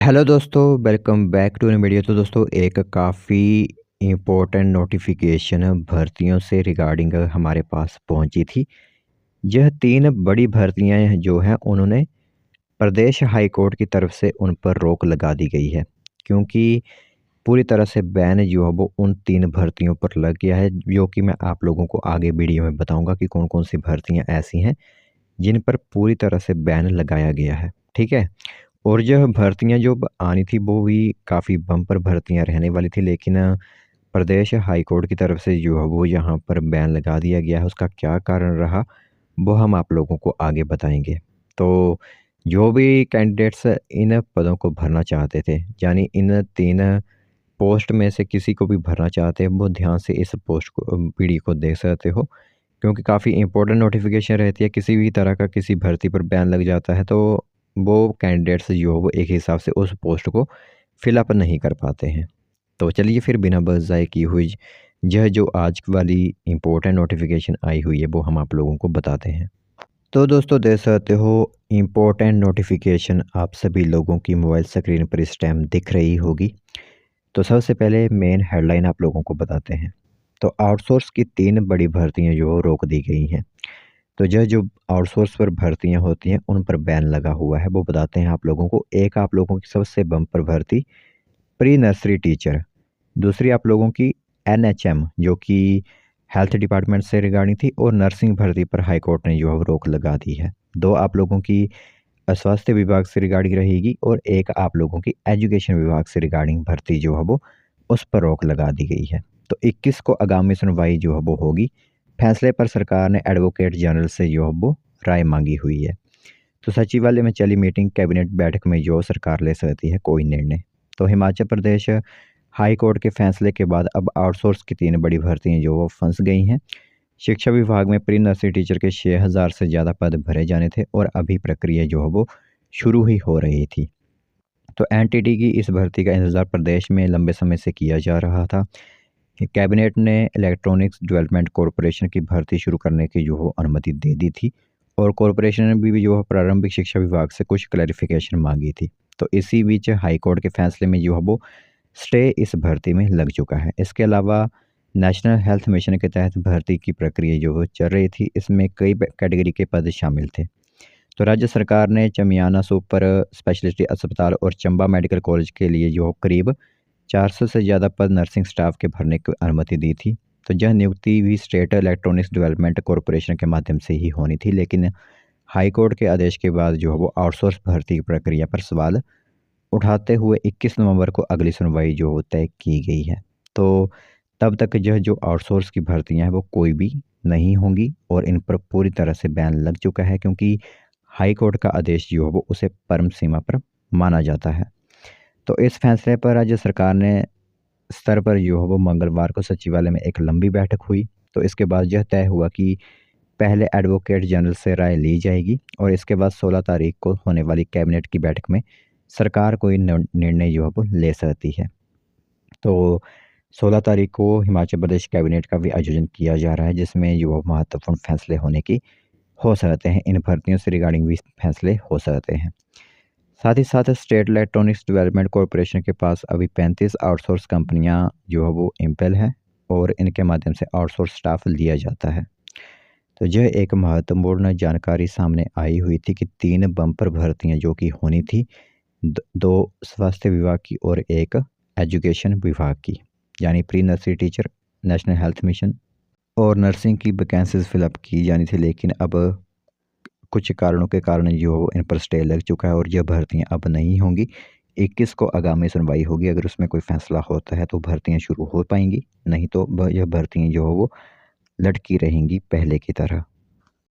Hello दोस्तों, welcome back to new video. तो दोस्तों एक काफ़ी इम्पोर्टेंट नोटिफिकेशन भर्तियों से रिगार्डिंग हमारे पास पहुंची थी। यह 3 बड़ी भर्तियां हैं जो हैं उन्होंने प्रदेश हाई कोर्ट की तरफ से उन पर रोक लगा दी गई है, क्योंकि पूरी तरह से बैन जो है वो उन 3 भर्तियों पर लग गया है, जो कि मैं आप लोगों को आगे वीडियो में बताऊंगा कि कौन कौन सी भर्तियां ऐसी हैं जिन पर पूरी तरह से बैन लगाया गया है। ठीक है। और यह भर्तियां जो आनी थी वो भी काफ़ी बम्पर भर्तियां रहने वाली थी, लेकिन प्रदेश हाई कोर्ट की तरफ से जो है वो यहाँ पर बैन लगा दिया गया है। उसका क्या कारण रहा वो हम आप लोगों को आगे बताएंगे। तो जो भी कैंडिडेट्स इन पदों को भरना चाहते थे, यानी इन 3 पोस्ट में से किसी को भी भरना चाहते हैं, वो ध्यान से इस पोस्ट को वीडियो को देख सकते हो, क्योंकि काफ़ी इंपॉर्टेंट नोटिफिकेशन रहती है। किसी भी तरह का किसी भर्ती पर बैन लग जाता है तो वो कैंडिडेट्स जो है वो एक हिसाब से उस पोस्ट को फिलअप नहीं कर पाते हैं। तो चलिए फिर बिना बस ज़ाय किए हुए यह जो आज वाली इम्पोर्टेंट नोटिफिकेशन आई हुई है वो हम आप लोगों को बताते हैं। तो दोस्तों देख सकते हो, इम्पोर्टेंट नोटिफिकेशन आप सभी लोगों की मोबाइल स्क्रीन पर इस टाइम दिख रही होगी। तो सबसे पहले मेन हेडलाइन आप लोगों को बताते हैं। तो आउटसोर्स की 3 बड़ी भर्तियां जो रोक दी गई हैं। तो यह जो आउटसोर्स पर भर्तियां होती हैं उन पर बैन लगा हुआ है, वो बताते हैं आप लोगों को। एक आप लोगों की सबसे बम्पर भर्ती प्री नर्सरी टीचर, दूसरी आप लोगों की एनएचएम जो कि हेल्थ डिपार्टमेंट से रिगार्डिंग थी, और नर्सिंग भर्ती पर हाई कोर्ट ने जो है रोक लगा दी है। दो आप लोगों की स्वास्थ्य विभाग से रिगार्डिंग रहेगी, और एक आप लोगों की एजुकेशन विभाग से रिगार्डिंग भर्ती जो है वो उस पर रोक लगा दी गई है। तो 21 को आगामी सुनवाई जो है वो होगी। फैसले पर सरकार ने एडवोकेट जनरल से जो है वो राय मांगी हुई है। तो सचिवालय में चली मीटिंग, कैबिनेट बैठक में जो सरकार ले सकती है कोई निर्णय। तो हिमाचल प्रदेश हाई कोर्ट के फैसले के बाद अब आउटसोर्स की 3 बड़ी भर्तियां जो वो फंस गई हैं। शिक्षा विभाग में प्री नर्सरी टीचर के 6,000 से ज़्यादा पद भरे जाने थे, और अभी प्रक्रिया जो है वो शुरू ही हो रही थी। तो एनटीटी की इस भर्ती का इंतज़ार प्रदेश में लंबे समय से किया जा रहा था। कैबिनेट ने इलेक्ट्रॉनिक्स डेवलपमेंट कॉरपोरेशन की भर्ती शुरू करने की जो हो अनुमति दे दी थी, और कॉरपोरेशन ने भी जो है प्रारंभिक शिक्षा विभाग से कुछ क्लैरिफिकेशन मांगी थी। तो इसी बीच हाई कोर्ट के फैसले में जो है वो स्टे इस भर्ती में लग चुका है। इसके अलावा नेशनल हेल्थ मिशन के तहत भर्ती की प्रक्रिया जो वो चल रही थी, इसमें कई कैटेगरी के पद शामिल थे। तो राज्य सरकार ने चमियाना सुपर स्पेशलिटी अस्पताल और चंबा मेडिकल कॉलेज के लिए जो करीब 400 से ज़्यादा पद नर्सिंग स्टाफ के भरने की अनुमति दी थी। तो यह नियुक्ति भी स्टेट इलेक्ट्रॉनिक्स डेवलपमेंट कॉरपोरेशन के माध्यम से ही होनी थी, लेकिन हाई कोर्ट के आदेश के बाद जो है वो आउटसोर्स भर्ती की प्रक्रिया पर सवाल उठाते हुए 21 नवंबर को अगली सुनवाई जो वो तय की गई है। तो तब तक यह जो आउटसोर्स की भर्तियां हैं वो कोई भी नहीं होंगी, और इन पर पूरी तरह से बैन लग चुका है, क्योंकि हाई कोर्ट का आदेश जो है वो उसे परम सीमा पर माना जाता है। तो इस फैसले पर राज्य सरकार ने स्तर पर जो है वो मंगलवार को सचिवालय में एक लंबी बैठक हुई। तो इसके बाद यह तय हुआ कि पहले एडवोकेट जनरल से राय ली जाएगी, और इसके बाद 16 तारीख को होने वाली कैबिनेट की बैठक में सरकार कोई निर्णय जो है वो ले सकती है। तो 16 तारीख को हिमाचल प्रदेश कैबिनेट का भी आयोजन किया जा रहा है, जिसमें जो महत्वपूर्ण फैसले होने की हो सकते हैं। इन भर्तियों से रिगार्डिंग भी फैसले हो सकते हैं। साथ ही साथ स्टेट इलेक्ट्रॉनिक्स डेवलपमेंट कॉरपोरेशन के पास अभी 35 आउटसोर्स कंपनियां जो है वो इम्पेल है, और इनके माध्यम से आउटसोर्स स्टाफ लिया जाता है। तो यह एक महत्वपूर्ण जानकारी सामने आई हुई थी कि 3 बम्पर भर्तियां जो कि होनी थी, 2 स्वास्थ्य विभाग की और एक एजुकेशन विभाग की, यानी pre nursery teacher, national health mission और नर्सिंग की वैकेंसीज फिलअप की जानी थी। लेकिन अब कुछ कारणों के कारण जो इन पर स्टे लग चुका है, और यह भर्तियां अब नहीं होंगी। 21 को आगामी सुनवाई होगी। अगर उसमें कोई फैसला होता है तो भर्तियां शुरू हो पाएंगी, नहीं तो यह भर्तियां जो हो वो लटकी रहेंगी पहले की तरह।